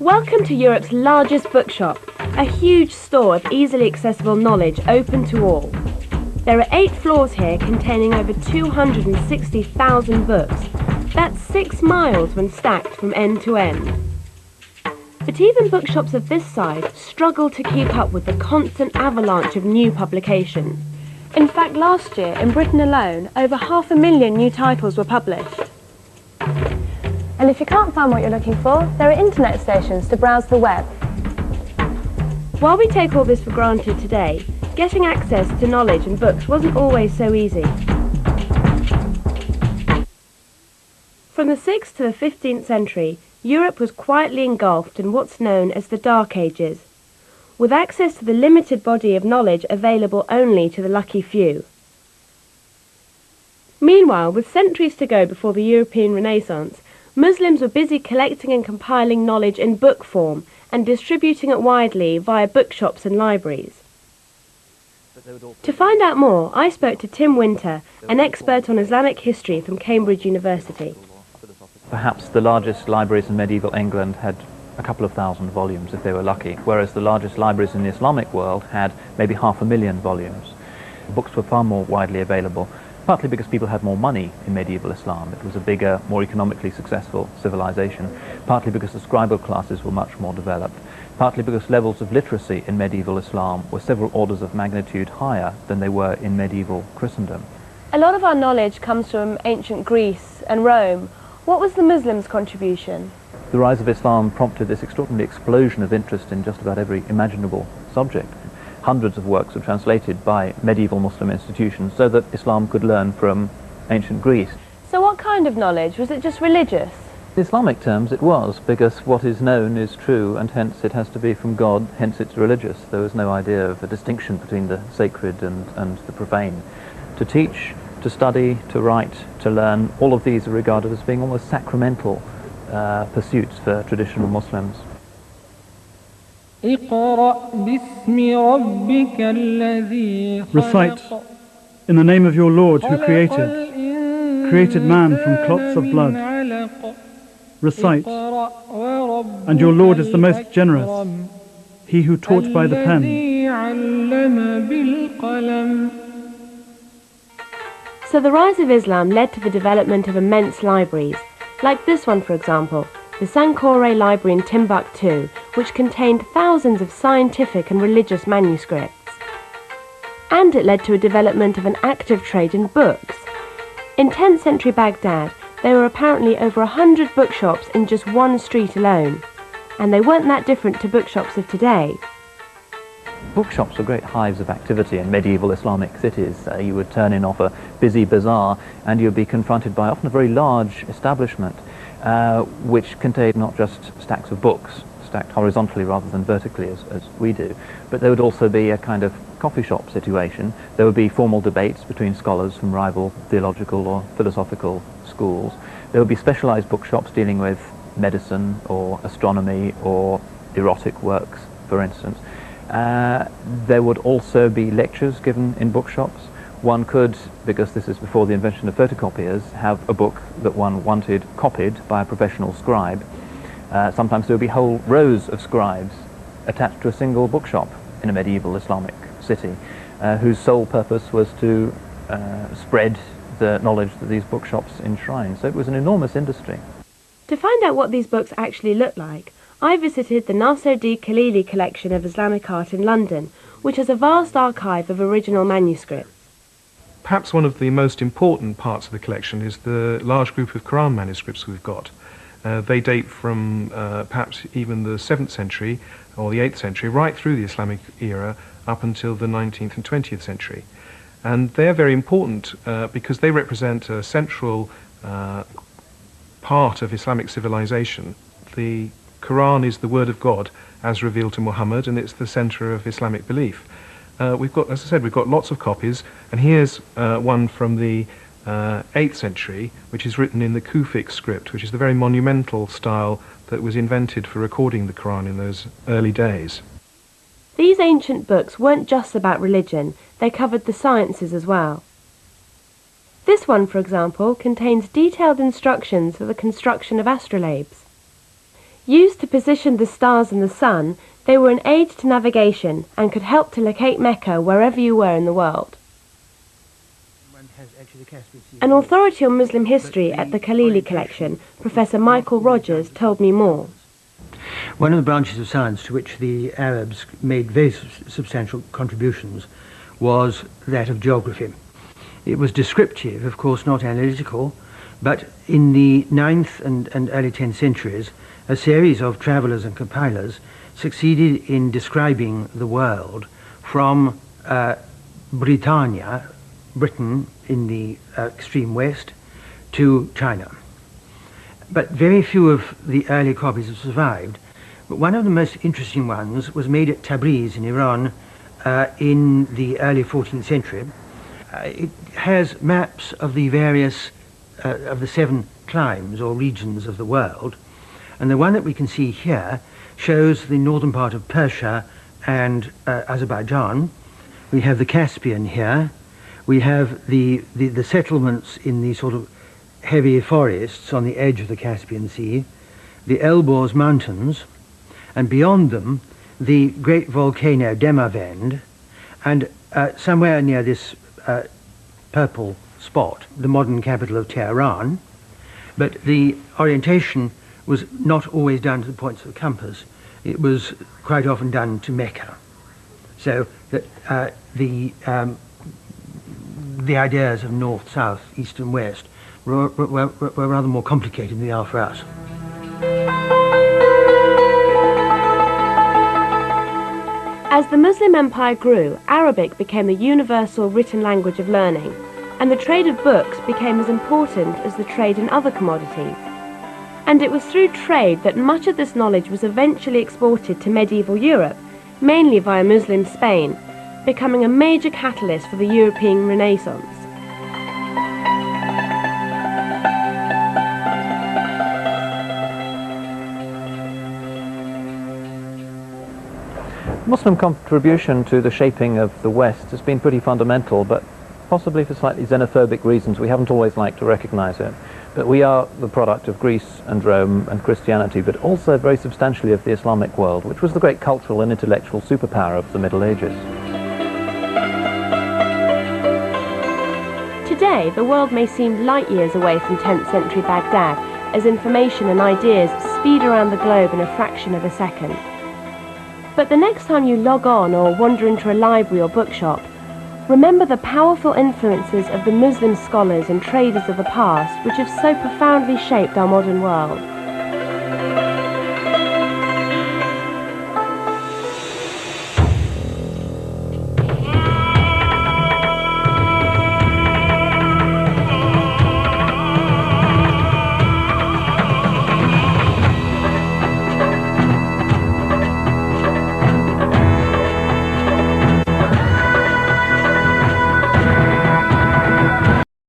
Welcome to Europe's largest bookshop, a huge store of easily accessible knowledge open to all. There are 8 floors here containing over 260,000 books. That's 6 miles when stacked from end to end. But even bookshops of this size struggle to keep up with the constant avalanche of new publications. In fact, last year, in Britain alone, over 500,000 new titles were published. And if you can't find what you're looking for, there are internet stations to browse the web. While we take all this for granted today, getting access to knowledge and books wasn't always so easy. From the 6th to the 15th century, Europe was quietly engulfed in what's known as the Dark Ages, with access to the limited body of knowledge available only to the lucky few. Meanwhile, with centuries to go before the European Renaissance, Muslims were busy collecting and compiling knowledge in book form and distributing it widely via bookshops and libraries. To find out more, I spoke to Tim Winter, an expert on Islamic history from Cambridge University. Perhaps the largest libraries in medieval England had a couple of thousand volumes if they were lucky, whereas the largest libraries in the Islamic world had maybe 500,000 volumes. Books were far more widely available, partly because people had more money in medieval Islam. It was a bigger, more economically successful civilization, partly because the scribal classes were much more developed, partly because levels of literacy in medieval Islam were several orders of magnitude higher than they were in medieval Christendom. A lot of our knowledge comes from ancient Greece and Rome. What was the Muslims' contribution? The rise of Islam prompted this extraordinary explosion of interest in just about every imaginable subject. Hundreds of works were translated by medieval Muslim institutions so that Islam could learn from ancient Greece. So what kind of knowledge? Was it just religious? In Islamic terms it was, because what is known is true and hence it has to be from God, hence it's religious. There was no idea of a distinction between the sacred and the profane. To teach, to study, to write, to learn, all of these are regarded as being almost sacramental pursuits for traditional Muslims. Recite, in the name of your Lord who created man from clots of blood. Recite, and your Lord is the most generous, he who taught by the pen. So the rise of Islam led to the development of immense libraries, like this one for example, the Sankore Library in Timbuktu, which contained thousands of scientific and religious manuscripts. And it led to a development of an active trade in books. In 10th century Baghdad, there were apparently over 100 bookshops in just one street alone, and they weren't that different to bookshops of today. Bookshops were great hives of activity in medieval Islamic cities. You would turn in off a busy bazaar and you'd be confronted by often a very large establishment which contained not just stacks of books, stacked horizontally rather than vertically as we do, but there would also be a kind of coffee shop situation. There would be formal debates between scholars from rival theological or philosophical schools. There would be specialized bookshops dealing with medicine or astronomy or erotic works, for instance. There would also be lectures given in bookshops. One could, because this is before the invention of photocopiers, have a book that one wanted copied by a professional scribe. Sometimes there would be whole rows of scribes attached to a single bookshop in a medieval Islamic city, whose sole purpose was to spread the knowledge that these bookshops enshrine. So it was an enormous industry. To find out what these books actually looked like, I visited the Nasser D. Khalili collection of Islamic art in London, which has a vast archive of original manuscripts. Perhaps one of the most important parts of the collection is the large group of Quran manuscripts we've got. They date from perhaps even the 7th century or the 8th century, right through the Islamic era up until the 19th and 20th century. And they're very important because they represent a central part of Islamic civilization. The Quran is the word of God as revealed to Muhammad, and it's the center of Islamic belief. We've got, as I said, we've got lots of copies, and here's one from the 8th century, which is written in the Kufic script, which is the very monumental style that was invented for recording the Quran in those early days. These ancient books weren't just about religion, they covered the sciences as well. This one, for example, contains detailed instructions for the construction of astrolabes. Used to position the stars and the sun, they were an aid to navigation and could help to locate Mecca wherever you were in the world. An authority on Muslim history at the Khalili collection, Professor Michael Rogers, told me more. One of the branches of science to which the Arabs made very substantial contributions was that of geography. It was descriptive, of course, not analytical, but in the 9th and early 10th centuries, a series of travellers and compilers succeeded in describing the world from Britannia, Britain in the extreme west, to China. But very few of the early copies have survived. But one of the most interesting ones was made at Tabriz in Iran in the early 14th century. It has maps of the various, of the 7 climes or regions of the world. And the one that we can see here shows the northern part of Persia and Azerbaijan. We have the Caspian here. We have the settlements in the sort of heavy forests on the edge of the Caspian Sea, the Elborz Mountains, and beyond them, the great volcano Demavend, and somewhere near this purple spot, the modern capital of Tehran. But the orientation was not always done to the points of the compass. It was quite often done to Mecca. So that the ideas of north, south, east and west were rather more complicated than they are for us. As the Muslim Empire grew, Arabic became a universal written language of learning, and the trade of books became as important as the trade in other commodities. And it was through trade that much of this knowledge was eventually exported to medieval Europe, mainly via Muslim Spain, becoming a major catalyst for the European Renaissance. Muslim contribution to the shaping of the West has been pretty fundamental, but possibly for slightly xenophobic reasons we haven't always liked to recognize it. But we are the product of Greece and Rome and Christianity, but also very substantially of the Islamic world, which was the great cultural and intellectual superpower of the Middle Ages. Today, the world may seem light years away from 10th century Baghdad, as information and ideas speed around the globe in a fraction of a second. But the next time you log on or wander into a library or bookshop, remember the powerful influences of the Muslim scholars and traders of the past which have so profoundly shaped our modern world.